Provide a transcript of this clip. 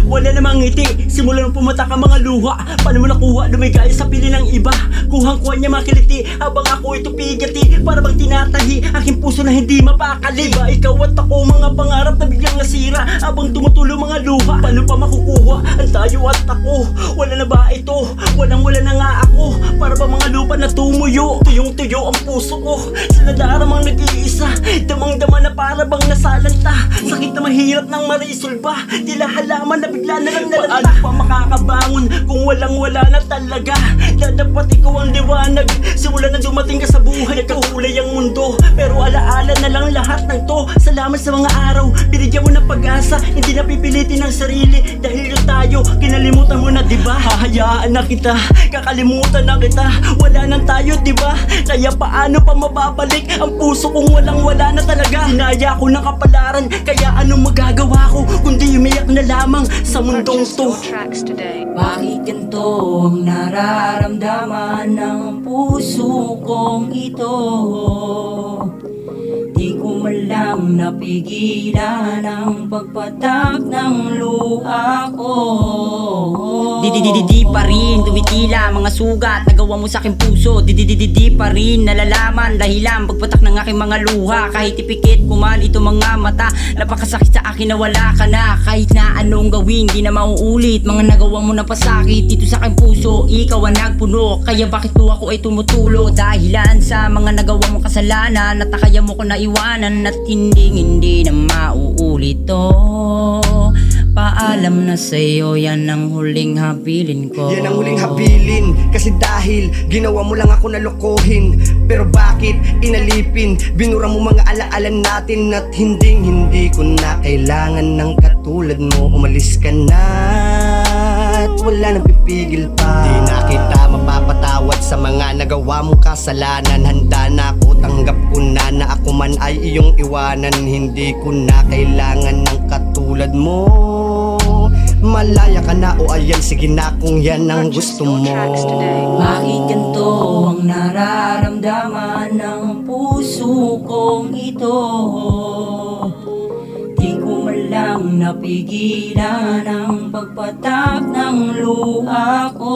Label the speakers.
Speaker 1: wala namang ngiti. Simula nung pumatak ang mga luha, paano mo nakuha? Lumigaya sa pili ng iba, kuhang-kuha niya makiliti, habang ako ito pigati, para bang tinatahi aking puso na hindi mapakali. Diba ikaw at ako, mga pangarap na biglang nasira, habang tumutulo mga luha. Paano pa makukuha ang tayo at ako? Wala na ba ito? Walang-wala na nga ako, para ba mga lupa na tumuyo? Tuyong-tuyo ang puso ko sa nadaramang nag-iisa, damang-dama na para bang nasalanta. Sakit na mahirap nang marisolba, tila halaman na bigla na lang nalanta. Paano pa makakabangon kung walang-wala na talaga? Dapat ikaw ang liwanag, simula na dumating ka sa buhay ko. Kulay ang mundo, pero alaala na lang lahat ng to. Salamat sa mga araw, binigyan mo ng pag-asa, hindi na pipilitin ang sarili. Dahil yun tayo, kinalimutan mo na diba? Hahayaan na kita, kakalimutan na kita, wala nang tayo diba? Kaya paano pa mababalik ang puso kung walang-wala na talaga? Inaya ko ng kapalaran, kaya anong magagawa ko kundi umiyak na lamang sa mundong to.
Speaker 2: Bakit ganito ang nararamdaman ng puso kong ito? Di ko malang napigilan ang pagpatak ng luha ko.
Speaker 3: Di pa rin tumitila mga sugat nagawa mo sa aking puso. Di pa rin nalalaman dahilan pagpatak ng aking mga luha. Kahit ipikit ko man ito mga mata, napakasakit sa akin na wala ka na. Kahit na anong gawin di na mauulit mga nagawa mo na pasakit dito sa aking puso. Ikaw ang nagpuno, kaya bakit po ako ay tumutulo? Dahilan sa mga nagawa mong kasalanan at kaya mo ko naiwanan at hindi na mauulit to. Paalam na sa'yo, yan ang huling habilin ko.
Speaker 4: Yan ang huling habilin, kasi dahil ginawa mo lang ako nalokohin. Pero bakit inalipin? Binura mo mga alaala natin at hindi ko na kailangan ng katulad mo. Umalis ka na at wala nang pipigil pa. Di na kita mapapatawad sa mga nagawa mong kasalanan. Handa na ako, tanggap ko na ako man ay iyong iwanan. Hindi ko na kailangan ng katulad mo. Malaya ka na o ayan, sige na kung yan ang gusto mo.
Speaker 2: Bakit ganito ang nararamdaman ng puso kong ito? Di ko malang napigilan ang pagpatak ng luha ko.